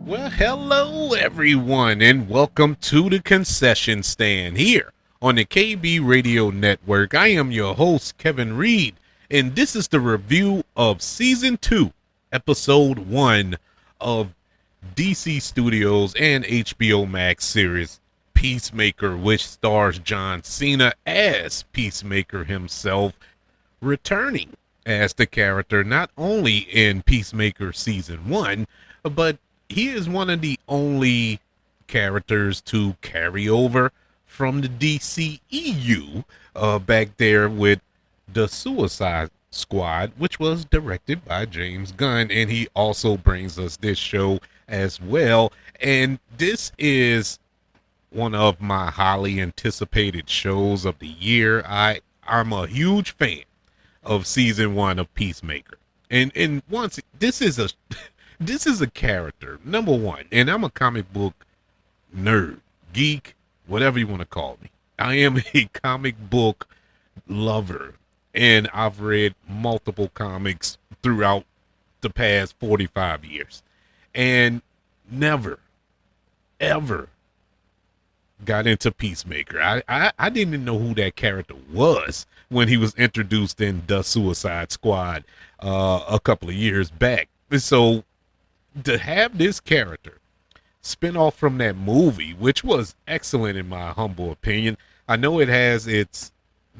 Well, hello everyone, and welcome to the concession stand here on the KB Radio Network. I am your host, Kevin Reed, and this is the review of Season 2, Episode 1 of DC Studios and HBO Max series Peacemaker, which stars John Cena as Peacemaker himself, returning as the character not only in Peacemaker Season 1, but he is one of the only characters to carry over from the DCEU back there with the Suicide Squad, which was directed by James Gunn. And he also brings us this show as well. And this is one of my highly anticipated shows of the year. I'm a huge fan of season 1 of Peacemaker. And once this is a character, number one, and I'm a comic book nerd, geek, whatever you want to call me. I am a comic book lover, and I've read multiple comics throughout the past 45 years, and never, ever got into Peacemaker. I didn't even know who that character was when he was introduced in The Suicide Squad a couple of years back. So to have this character spin off from that movie, which was excellent in my humble opinion. I know it has its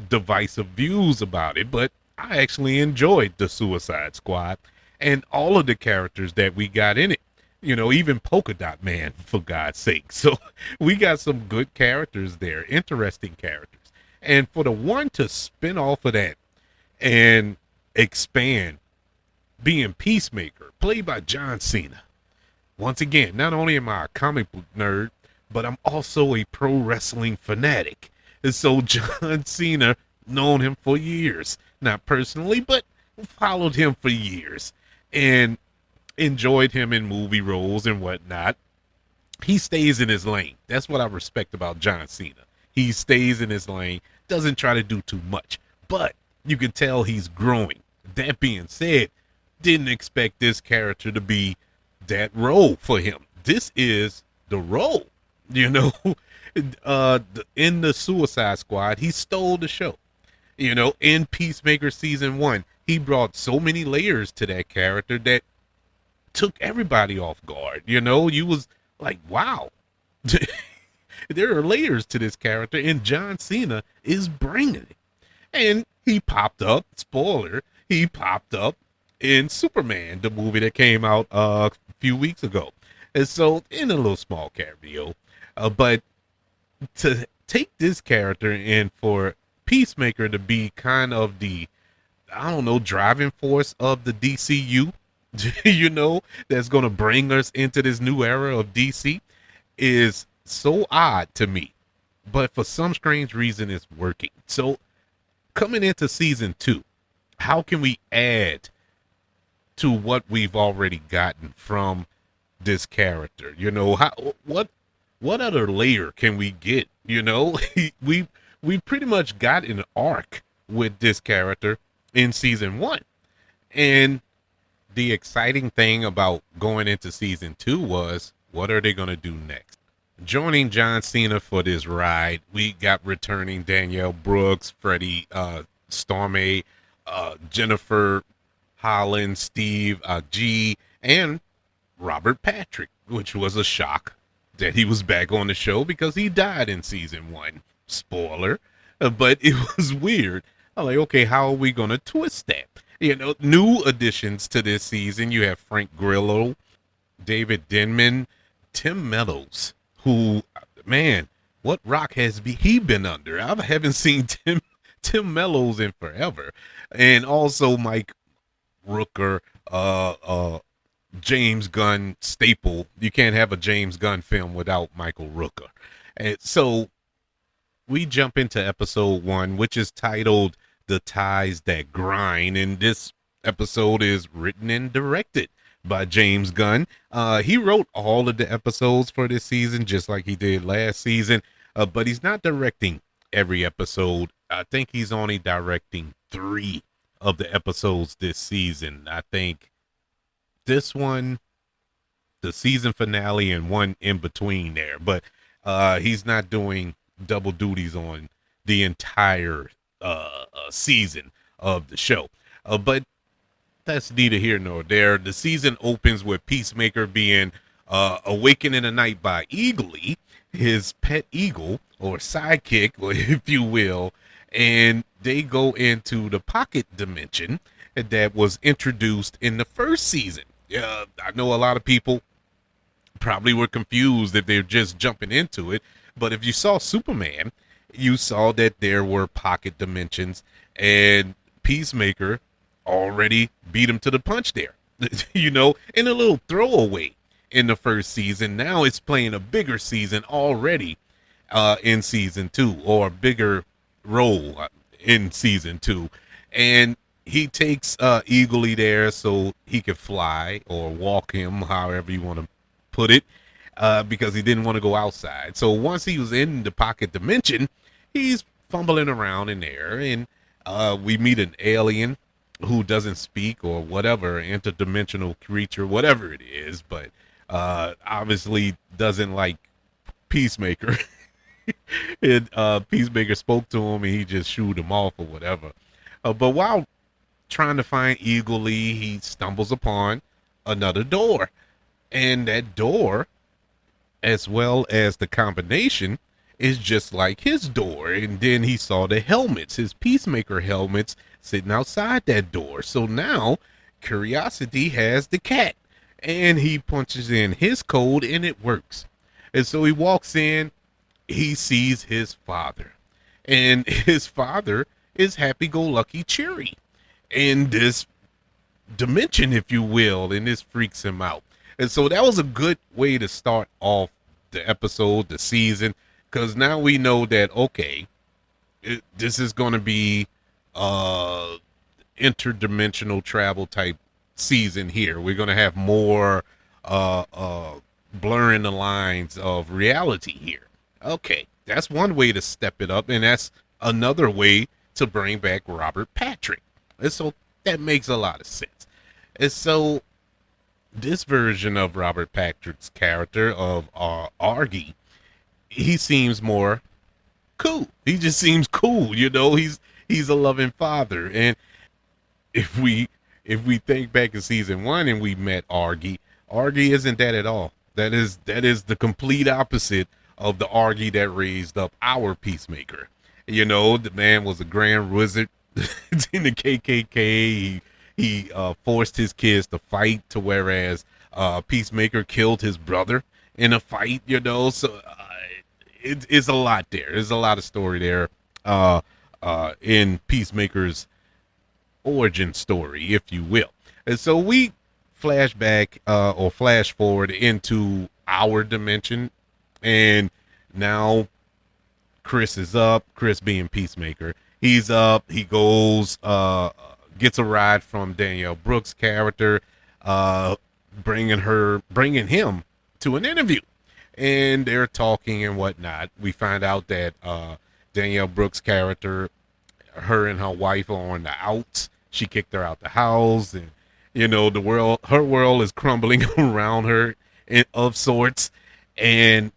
divisive views about it, but I actually enjoyed the Suicide Squad and all of the characters that we got in it. You know, even Polka Dot Man, for God's sake. So we got some good characters there, interesting characters. And for the one to spin off of that and expand being Peacemaker, played by John Cena. Once again, not only am I a comic book nerd, but I'm also a pro wrestling fanatic. And so John Cena, known him for years, not personally, but followed him for years and enjoyed him in movie roles and whatnot. He stays in his lane. That's what I respect about John Cena. He stays in his lane, doesn't try to do too much, but you can tell he's growing. That being said, didn't expect this character to be that role for him. This is the role, you know. In the Suicide Squad, he stole the show. You know, in Peacemaker season 1, he brought so many layers to that character that took everybody off guard. You know, you was like, wow, there are layers to this character, and John Cena is bringing it. And he popped up, spoiler, he popped up in Superman, the movie that came out a few weeks ago. And so, in a little small cameo. But to take this character and for Peacemaker to be kind of the, I don't know, driving force of the DCU, you know, that's going to bring us into this new era of DC is so odd to me. But for some strange reason, it's working. So, coming into season 2, how can we add to what we've already gotten from this character? You know, what other layer can we get? You know, we pretty much got an arc with this character in season 1. And the exciting thing about going into season 2 was, what are they going to do next? Joining John Cena for this ride, we got returning Danielle Brooks, Freddie Stormare, Jennifer Holland, Steve G, and Robert Patrick, which was a shock that he was back on the show because he died in season 1. Spoiler. But it was weird. I'm like, okay, how are we going to twist that? You know, new additions to this season. You have Frank Grillo, David Denman, Tim Meadows, who, man, what rock has he been under? I haven't seen Tim Meadows in forever. And also Mike Rooker, James Gunn staple. You can't have a James Gunn film without Michael Rooker. And so we jump into episode 1, which is titled The Ties That Grind. And this episode is written and directed by James Gunn. He wrote all of the episodes for this season, just like he did last season. But he's not directing every episode. I think he's only directing 3 of the episodes this season. I think this one the season finale and one in between there, but he's not doing double duties on the entire season of the show. But that's neither here nor there. The season opens with Peacemaker being awakened in the night by Eagly, his pet eagle or sidekick, or if you will, and they go into the pocket dimension that was introduced in the first season. I know a lot of people probably were confused if they're just jumping into it, but if you saw Superman, you saw that there were pocket dimensions, and Peacemaker already beat him to the punch there, in a little throwaway in the first season. Now it's playing a bigger season already in season 2, or a bigger role in season 2. And he takes Eagly there so he could fly or walk him, however you want to put it, because he didn't want to go outside. So once he was in the pocket dimension, he's fumbling around in there, and we meet an alien who doesn't speak or whatever, interdimensional creature, whatever it is, but obviously doesn't like Peacemaker. Peacemaker spoke to him and he just shooed him off or whatever. But while trying to find Eagly, he stumbles upon another door, and that door, as well as the combination, is just like his door. And then he saw the helmets, his Peacemaker helmets, sitting outside that door. So now Curiosity has the cat, and he punches in his code and it works. And so he walks in, he sees his father, and his father is happy-go-lucky Cherry in this dimension, if you will, and this freaks him out. And so that was a good way to start off the episode, the season, because now we know that, okay, this is going to be interdimensional travel type season here. We're going to have more blurring the lines of reality here. Okay, that's one way to step it up, and that's another way to bring back Robert Patrick. And so that makes a lot of sense. And so this version of Robert Patrick's character of Argy, he seems more cool. He just seems cool, he's a loving father. And if we think back to season 1 and we met Argy isn't that at all. That is the complete opposite of the Argy that raised up our Peacemaker. The man was a grand wizard in the KKK. He forced his kids to fight, to whereas Peacemaker killed his brother in a fight, so it's a lot there. There's a lot of story there in Peacemaker's origin story, if you will. And so we flash back or flash forward into our dimension, and now Chris is up. Chris being Peacemaker, he's up. He goes, gets a ride from Danielle Brooks' character, bringing him to an interview, and they're talking and whatnot. We find out that Danielle Brooks' character, her and her wife are on the outs. She kicked her out the house, and her world is crumbling around her of sorts. And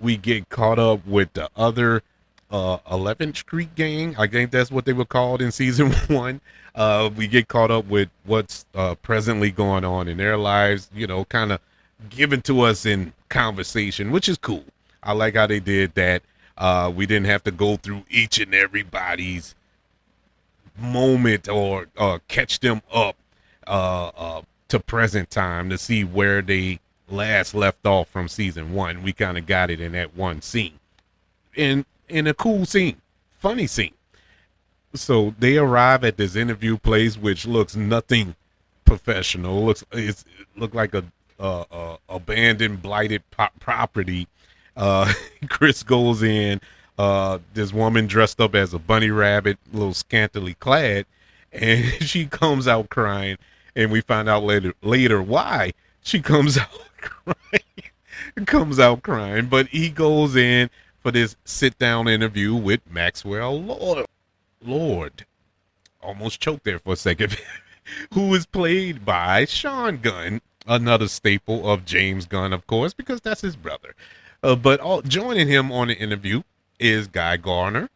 we get caught up with the other 11th Street gang. I think that's what they were called in season 1. We get caught up with what's presently going on in their lives, kind of given to us in conversation, which is cool. I like how they did that. We didn't have to go through each and everybody's moment or catch them up to present time to see where they last left off from season 1. We kind of got it in that one scene, in a cool scene, funny scene. So they arrive at this interview place, which looks nothing professional. It looked like a abandoned, blighted property. Chris goes in. This woman dressed up as a bunny rabbit, a little scantily clad, and she comes out crying. And we find out later why she comes out crying. But he goes in for this sit-down interview with Maxwell Lord. Almost choked there for a second. Who is played by Sean Gunn, another staple of James Gunn, of course, because that's his brother. Joining him on the interview is Guy Garner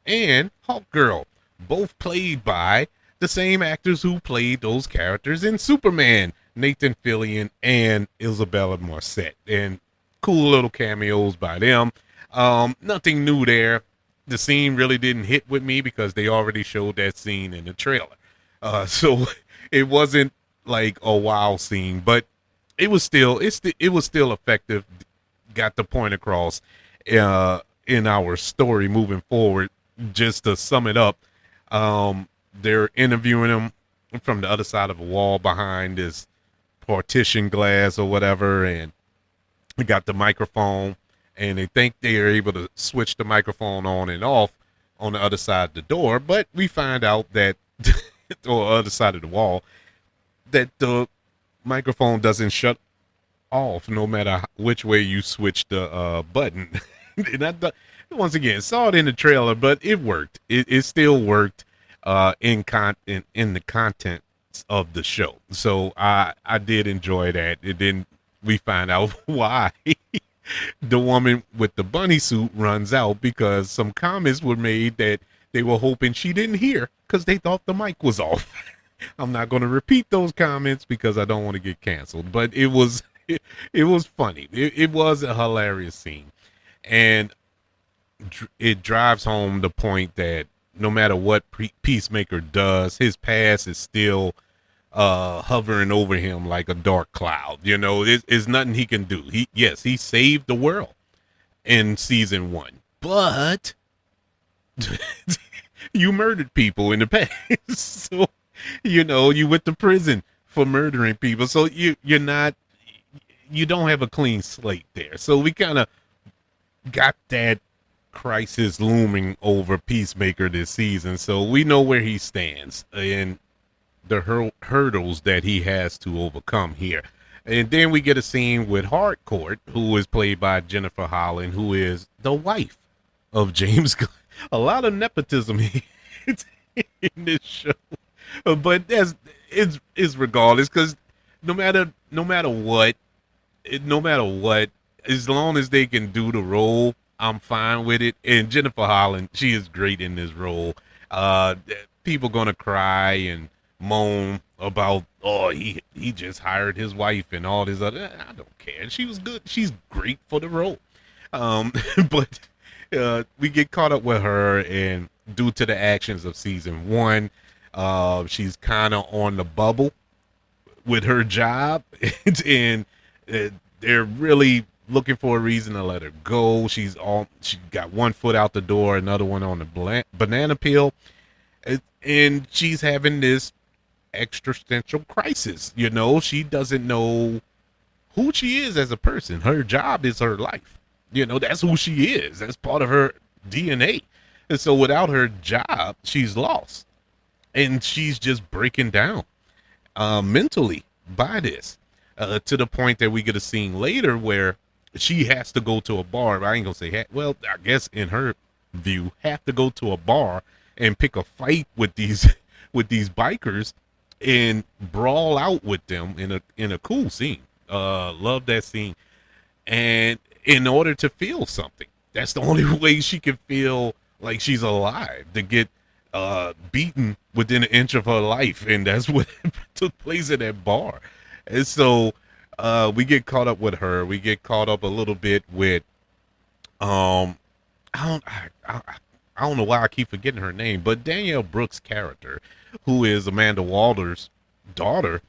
and Hawk Girl, both played by the same actors who played those characters in Superman, Nathan Fillion and Isabella Marcet. And cool little cameos by them. Nothing new there. The scene really didn't hit with me because they already showed that scene in the trailer. So it wasn't like a wow scene, but it was still effective. Got the point across in our story moving forward. Just to sum it up, they're interviewing him from the other side of a wall behind this partition glass or whatever, and we got the microphone, and they think they are able to switch the microphone on and off on the other side of the door, but we find out that or other side of the wall that the microphone doesn't shut off no matter which way you switch the button. And once again, saw it in the trailer, but it worked. It still worked in the content of the show. So I did enjoy that. It didn't. We find out why the woman with the bunny suit runs out because some comments were made that they were hoping she didn't hear because they thought the mic was off. I'm not going to repeat those comments because I don't want to get canceled, but it was funny. It was a hilarious scene, and it drives home the point that no matter what Peacemaker does, his past is still hovering over him like a dark cloud. You know, it's nothing he can do. He saved the world in season 1, but you murdered people in the past. So, you know, you went to prison for murdering people. So you don't have a clean slate there. So we kind of got that crisis looming over Peacemaker this season. So we know where he stands and the hurdles that he has to overcome here. And then we get a scene with Hardcourt, who is played by Jennifer Holland, who is the wife of James Gunn. A lot of nepotism in this show, but it's regardless, because no matter what, as long as they can do the role, I'm fine with it. And Jennifer Holland, she is great in this role. People gonna cry and moan about, oh, he just hired his wife and all this other. I don't care. She was good. She's great for the role. But we get caught up with her, and due to the actions of season 1, she's kind of on the bubble with her job, and they're really looking for a reason to let her go. She got one foot out the door, another one on the banana peel, and she's having this existential crisis. You know, she doesn't know who she is as a person. Her job is her life. You know, that's who she is. That's part of her DNA. And so without her job, she's lost. And she's just breaking down mentally by this, to the point that we get a scene later where she has to go to a bar. I ain't gonna say, well, I guess in her view, have to go to a bar and pick a fight with these bikers and brawl out with them in a cool scene. Love that scene. And in order to feel something, that's the only way she can feel like she's alive, to get beaten within an inch of her life, and that's what took place at that bar. And so we get caught up with her. We get caught up a little bit with I don't know why I keep forgetting her name, but Danielle Brooks' character, who is Amanda Waller's daughter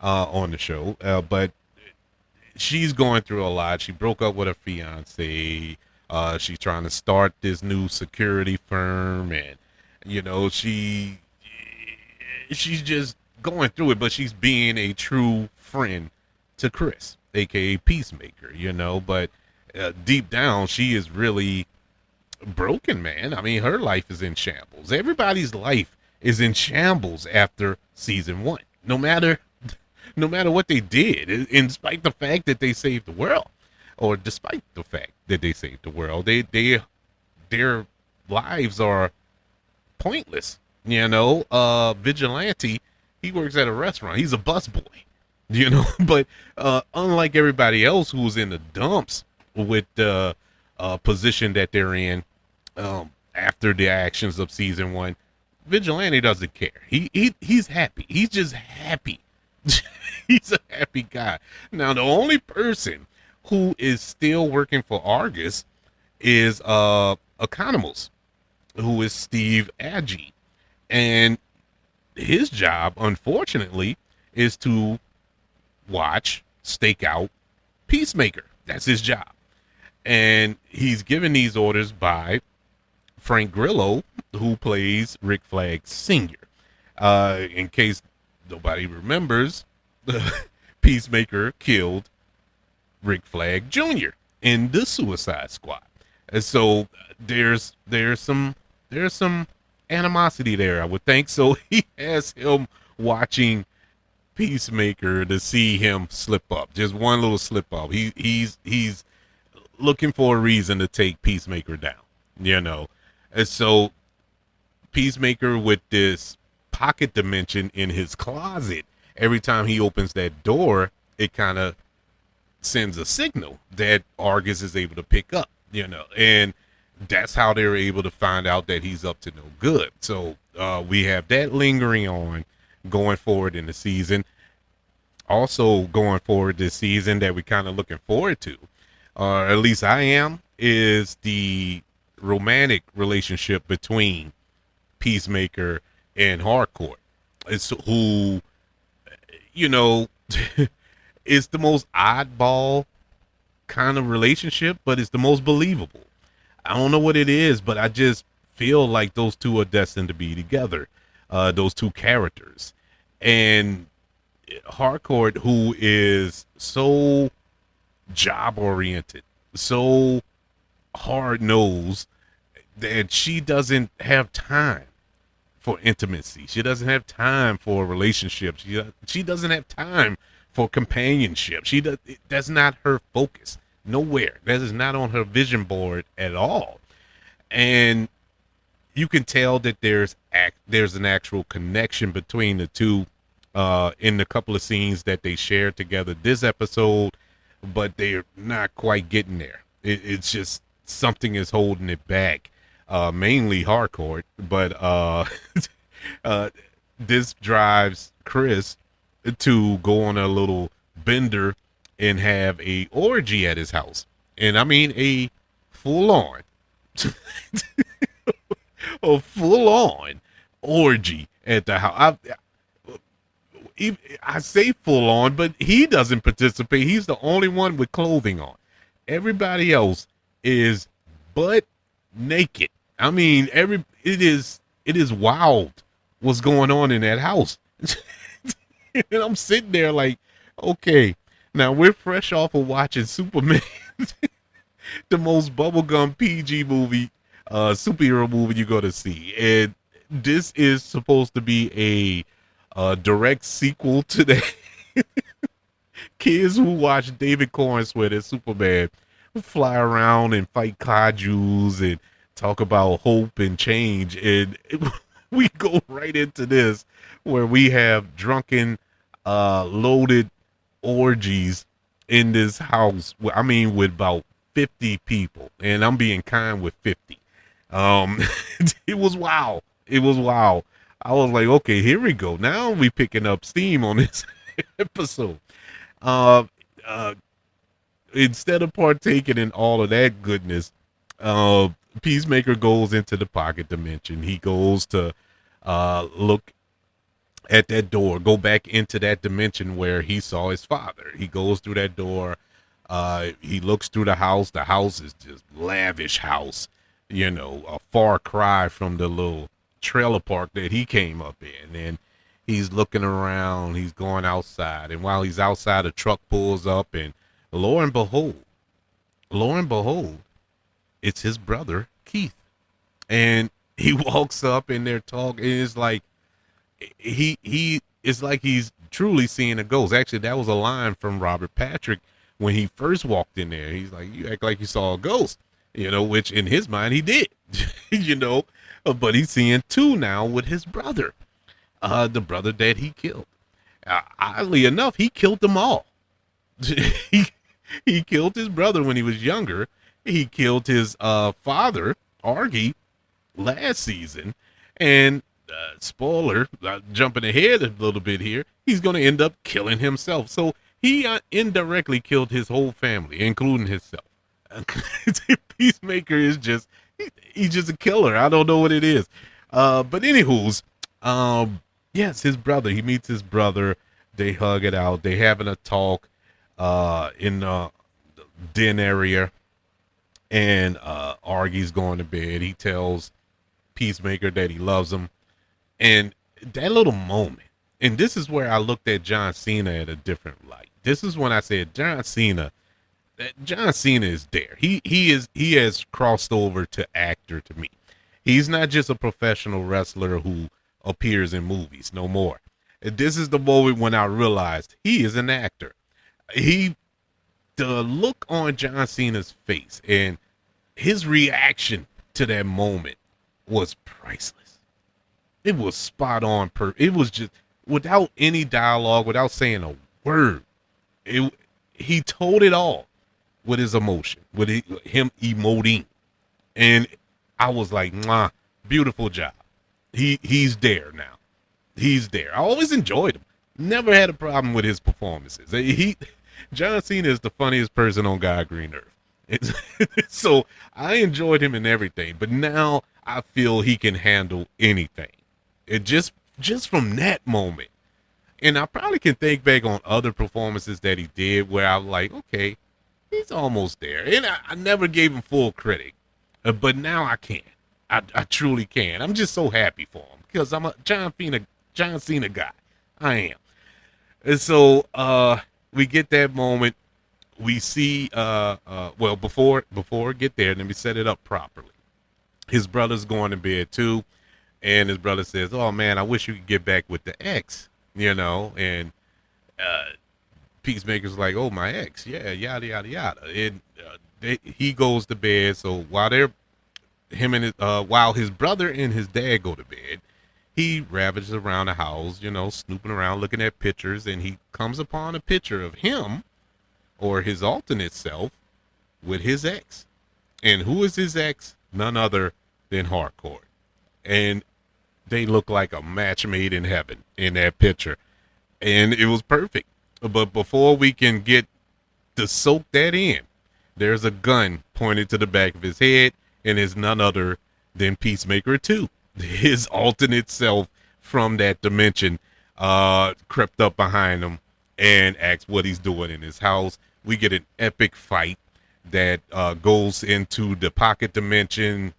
on the show, but she's going through a lot. She broke up with her fiance. She's trying to start this new security firm, and you know, she's just going through it, but she's being a true friend to Chris, aka Peacemaker, you know. But deep down, she is really broken, man. I mean, her life is in shambles. Everybody's life is in shambles after season 1, no matter what they did, in spite the fact that they saved the world, or despite the fact that they saved the world, their lives are pointless. You know, Vigilante, he works at a restaurant. He's a busboy. you know. But unlike everybody else who's in the dumps with the position that they're in after the actions of season one, Vigilante doesn't care. He's happy. He's just happy. He's a happy guy. Now the only person who is still working for Argus is Economos, who is Steve Agee. And his job, unfortunately, is to watch, stake out Peacemaker. That's his job. And he's given these orders by Frank Grillo, who plays Rick Flag Sr. In case nobody remembers, Peacemaker killed Rick Flag Jr. in the Suicide Squad. And so there's some animosity there, I would think. So he has him watching Peacemaker to see him slip up. Just one little slip up. He's looking for a reason to take Peacemaker down, you know. And so Peacemaker, with this pocket dimension in his closet, every time he opens that door, it kind of sends a signal that Argus is able to pick up, you know. And that's how they're able to find out that he's up to no good. So we have that lingering on going forward in the season. Also going forward this season that we're kind of looking forward to, at least I am, is the romantic relationship between Peacemaker and Harcourt. It's who, you know, is the most oddball kind of relationship, but it's the most believable. I don't know what it is, but I just feel like those two are destined to be together. Those two characters. And Harcourt, who is so job oriented, so hard nosed, that she doesn't have time for intimacy. She doesn't have time for a relationship. She doesn't have time for companionship. That's not her focus. Nowhere. That is not on her vision board at all. And you can tell that there's an actual connection between the two in the couple of scenes that they shared together this episode, but they're not quite getting there. It's just something is holding it back, mainly Harcourt, but this drives Chris to go on a little bender and have a orgy at his house. And I mean a full-on a full-on orgy at the house. I say full-on, but he doesn't participate. He's the only one with clothing on. Everybody else is butt naked. I mean, it is wild what's going on in that house. And I'm sitting there like, okay, now we're fresh off of watching Superman, the most bubblegum PG movie, superhero movie you're going to see. And this is supposed to be a direct sequel to that. Kids who watch David Cornsweet as Superman fly around and fight kajus and talk about hope and change. And we go right into this where we have drunken, loaded orgies in this house. I mean, with about 50 people, and I'm being kind with 50. It was wow. It was wow. I was like, okay, here we go. Now we picking up steam on this episode. Instead of partaking in all of that goodness, Peacemaker goes into the pocket dimension. He goes to look at that door, go back into that dimension where he saw his father. He goes through that door. He looks through the house. The house is just lavish house, you know, a far cry from the little trailer park that he came up in. And he's looking around. He's going outside. And while he's outside, a truck pulls up, and lo and behold, it's his brother, Keith. And he walks up and they're talking. It's like it's like he's truly seeing a ghost. Actually, that was a line from Robert Patrick when he first walked in there. He's like, you act like you saw a ghost, you know, which in his mind he did, you know, but he's seeing two now with his brother, the brother that he killed. Oddly enough, he killed them all. he, he killed his brother when he was younger. He killed his father, Argy, last season. And spoiler, jumping ahead a little bit here, he's going to end up killing himself. So he indirectly killed his whole family, including himself. Peacemaker is just, he's just a killer. I don't know what it is. But anywho's, yes, his brother, he meets his brother. They hug it out. They having a talk in the den area. And Argy's going to bed. He tells Peacemaker that he loves him. And that little moment, and this is where I looked at John Cena at a different light. This is when I said John Cena is there. He has crossed over to actor to me. He's not just a professional wrestler who appears in movies no more. And this is the moment when I realized he is an actor. The look on John Cena's face and his reaction to that moment was priceless. It was spot on. It was just without any dialogue, without saying a word. He told it all with his emotion, with him emoting. And I was like, "Mwah, beautiful job." He's there now. He's there. I always enjoyed him. Never had a problem with his performances. John Cena is the funniest person on God Green Earth. So I enjoyed him in everything, but now I feel he can handle anything. It just from that moment. And I probably can think back on other performances that he did where I was like, okay, he's almost there. And I never gave him full credit, but now I can. I truly can. I'm just so happy for him because I'm a John Cena guy. I am. And so we get that moment. We see, well, before I get there, let me set it up properly. His brother's going to bed too. And his brother says, "Oh man, I wish you could get back with the ex," and Peacemaker's like, "Oh, my ex, yeah, yada yada yada." And he goes to bed. So while while his brother and his dad go to bed, he ravages around the house, snooping around, looking at pictures, and he comes upon a picture of him or his alternate self with his ex. And who is his ex? None other than Hardcore. And they look like a match made in heaven in that picture. And it was perfect. But before we can get to soak that in, there's a gun pointed to the back of his head, and it's none other than Peacemaker 2. His alternate self from that dimension crept up behind him and asked what he's doing in his house. We get an epic fight that goes into the pocket dimension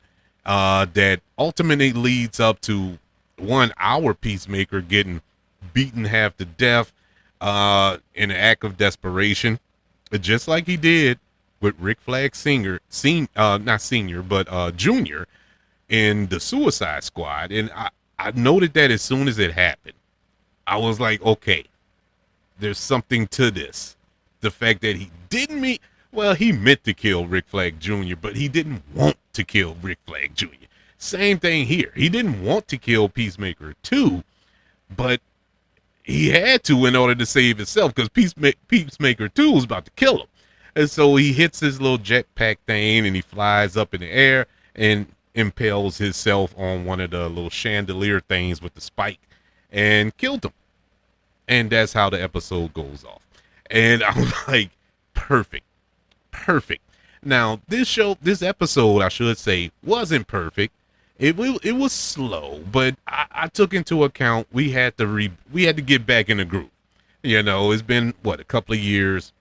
that ultimately leads up to our Peacemaker getting beaten half to death in an act of desperation, just like he did with Rick Flag Junior in the Suicide Squad. And I noted that as soon as it happened, I was like, okay, there's something to this. The fact that he he meant to kill Rick Flag Jr., but he didn't want to kill Rick Flag Jr. Same thing here. He didn't want to kill Peacemaker 2, but he had to in order to save himself because Peacemaker 2 was about to kill him. And so he hits his little jetpack thing and he flies up in the air and impales himself on one of the little chandelier things with the spike and killed him. And that's how the episode goes off. And I was like, perfect. Now, this episode, I should say, wasn't perfect. It was slow, but I took into account we had to get back in the groove. It's been a couple of years.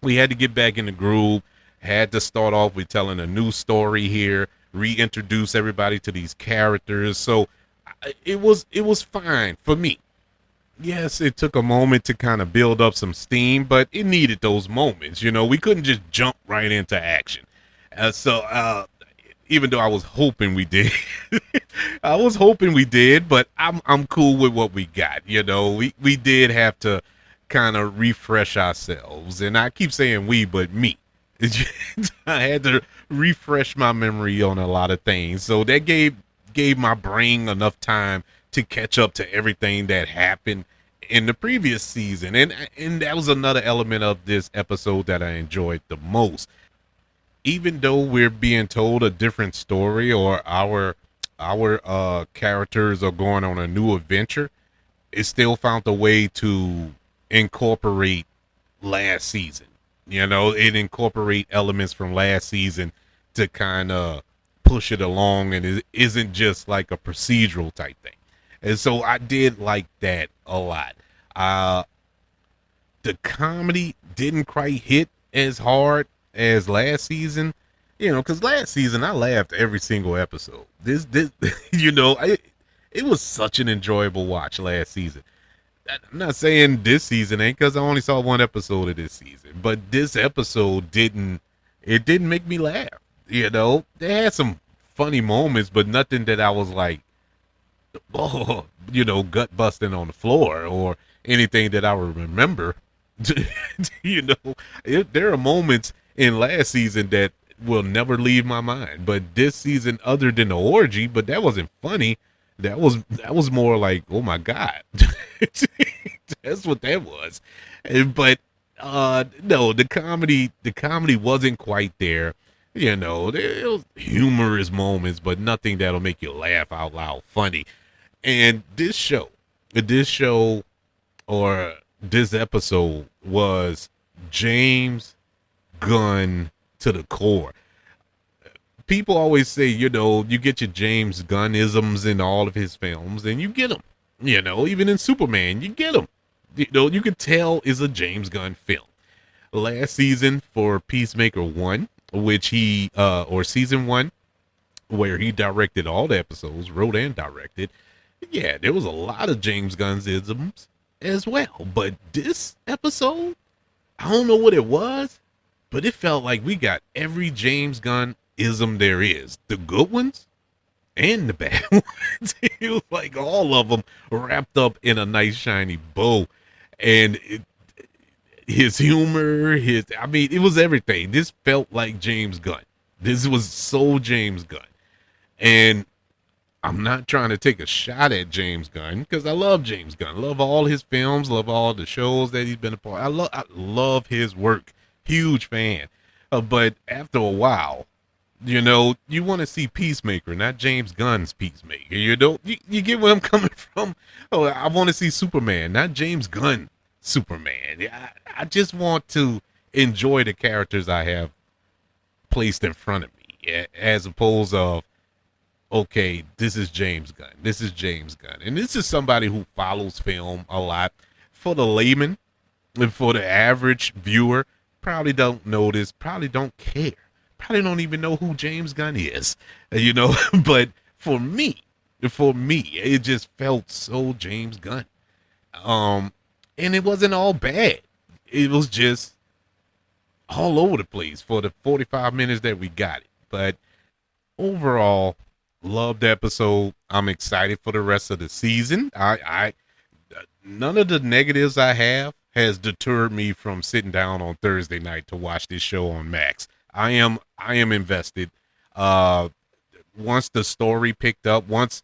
We had to get back in the groove. Had to start off with telling a new story here, reintroduce everybody to these characters. So it was fine for me. Yes, it took a moment to kind of build up some steam, but it needed those moments. We couldn't just jump right into action. So even though I was hoping we did, but I'm cool with what we got. We did have to kind of refresh ourselves, and I keep saying we, but me. I had to refresh my memory on a lot of things, so that gave my brain enough time to catch up to everything that happened in the previous season. And that was another element of this episode that I enjoyed the most. Even though we're being told a different story, or our characters are going on a new adventure, it still found a way to incorporate last season. It incorporate elements from last season to kind of push it along, and it isn't just like a procedural type thing. And so I did like that a lot. Uh, the comedy didn't quite hit as hard as last season, because last season I laughed every single episode. This, it was such an enjoyable watch last season. I'm not saying this season ain't, because I only saw one episode of this season, but this episode didn't make me laugh. They had some funny moments, but nothing that I was like, oh, gut busting on the floor or anything that I would remember. There are moments in last season that will never leave my mind, but this season, other than the orgy, but that wasn't funny. That was more like, oh my god. That's what that was. But no, the comedy wasn't quite there. There was humorous moments, but nothing that'll make you laugh out loud funny. And this show or this episode was James Gunn to the core. People always say, you get your James Gunnisms in all of his films, and you get them. Even in Superman, you get them. You could tell is a James Gunn film. Last season for Peacemaker 1, which or season 1, where he directed all the episodes, wrote and directed. Yeah, there was a lot of James Gunn's isms as well. But this episode, I don't know what it was, but it felt like we got every James Gunn ism there is. The good ones and the bad ones. It was like all of them wrapped up in a nice shiny bow. And his humor, it was everything. This felt like James Gunn. This was so James Gunn. And I'm not trying to take a shot at James Gunn, because I love James Gunn. Love all his films, love all the shows that he's been a part. I love his work. Huge fan. But after a while, you want to see Peacemaker, not James Gunn's Peacemaker. You get where I'm coming from? Oh, I want to see Superman, not James Gunn Superman. I just want to enjoy the characters I have placed in front of me, as opposed of, okay, this is James Gunn. This is James Gunn. And this is somebody who follows film a lot. For the layman and for the average viewer, probably don't notice, probably don't care, probably don't even know who James Gunn is, But for me, it just felt so James Gunn. And it wasn't all bad. It was just all over the place for the 45 minutes that we got it. But overall, loved the episode. I'm excited for the rest of the season. I none of the negatives I have has deterred me from sitting down on Thursday night to watch this show on Max. I am invested. Once the story picked up, once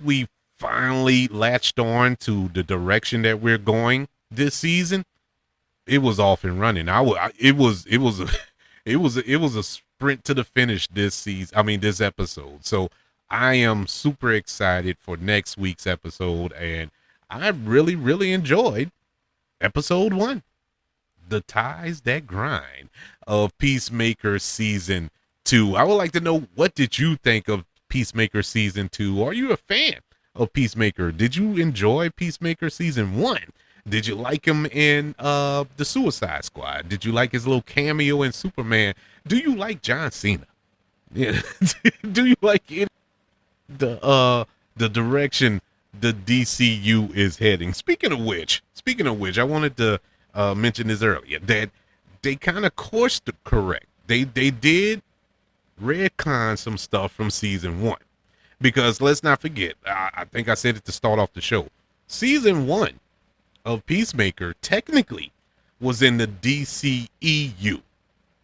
we finally latched on to the direction that we're going this season, it was off and running. It was a sprint to the finish this season. I mean, this episode. So I am super excited for next week's episode, and I really, really enjoyed episode 1, The Ties That Grind of Peacemaker season 2. I would like to know, what did you think of Peacemaker season 2? Are you a fan of Peacemaker? Did you enjoy Peacemaker season 1? Did you like him in the Suicide Squad? Did you like his little cameo in Superman? Do you like John Cena? Yeah. Do you like the direction the DCU is heading? Speaking of which, I wanted to mention this earlier, that they kind of coursed correct. They did retcon some stuff from season 1, because let's not forget, I think I said it to start off the show, season 1 of Peacemaker technically was in the DCEU,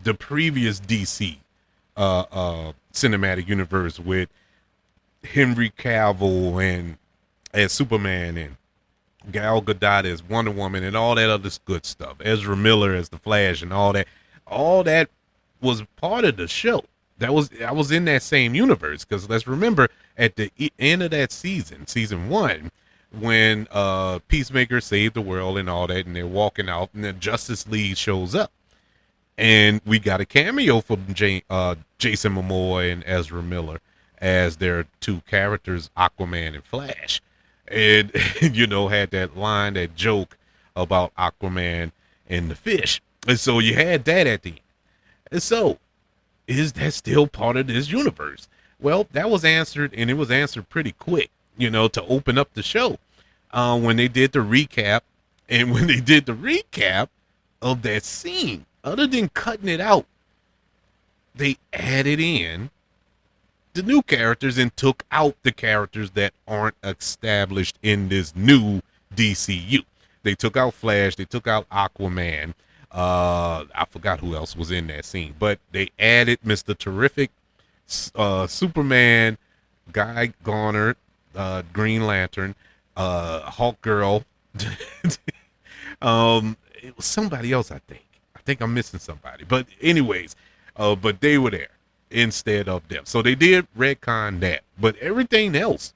the previous DC cinematic universe, with Henry Cavill and as Superman, and Gal Gadot as Wonder Woman and all that other good stuff. Ezra Miller as the Flash and all that. All that was part of the show. I was in that same universe because let's remember at the end of that season 1, when Peacemaker saved the world and all that, and they're walking out, and the Justice League shows up, and we got a cameo from Jason Momoa and Ezra Miller as their two characters, Aquaman and Flash, and had that line, that joke about Aquaman and the fish, and so you had that at the end. And so, is that still part of this universe? Well, that was answered, and it was answered pretty quick, to open up the show. When they did the recap, and when they did the recap of that scene, other than cutting it out, they added in the new characters and took out the characters that aren't established in this new DCU. They took out Flash, they took out Aquaman. I forgot who else was in that scene, but they added Mr. Terrific, Superman, Guy Garner, Green Lantern, Hawk Girl. It was somebody else, I think. I think I'm missing somebody, but anyways, but they were there instead of them. So they did retcon that, but everything else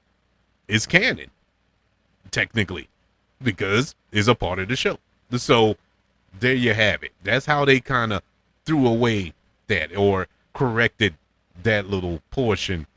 is canon, technically, because it's a part of the show. So there you have it. That's how they kind of threw away that, or corrected that little portion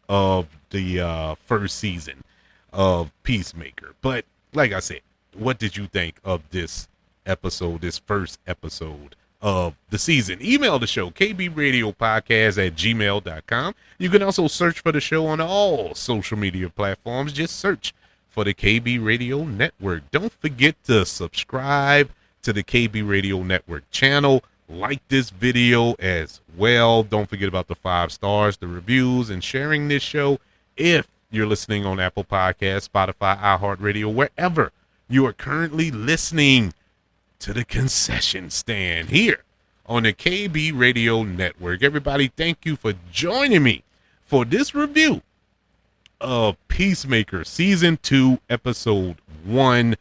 of the first season of Peacemaker. But like I said, what did you think of this episode, this first episode of the season? Email the show, kbradiopodcast@gmail.com. You can also search for the show on all social media platforms. Just search for the KB Radio Network. Don't forget to subscribe to the KB Radio Network channel. Like this video as well. Don't forget about the 5 stars, the reviews, and sharing this show. If you're listening on Apple Podcasts, Spotify, iHeartRadio, wherever you are currently listening to the concession stand here on the KB Radio Network. Everybody, thank you for joining me for this review of Peacemaker Season 2, Episode 1,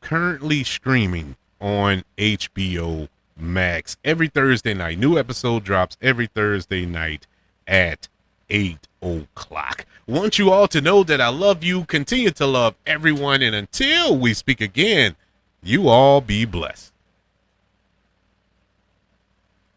currently streaming on HBO Max every Thursday night. New episode drops every Thursday night at 8 o'clock. Want you all to know that I love you, continue to love everyone, and until we speak again, you all be blessed.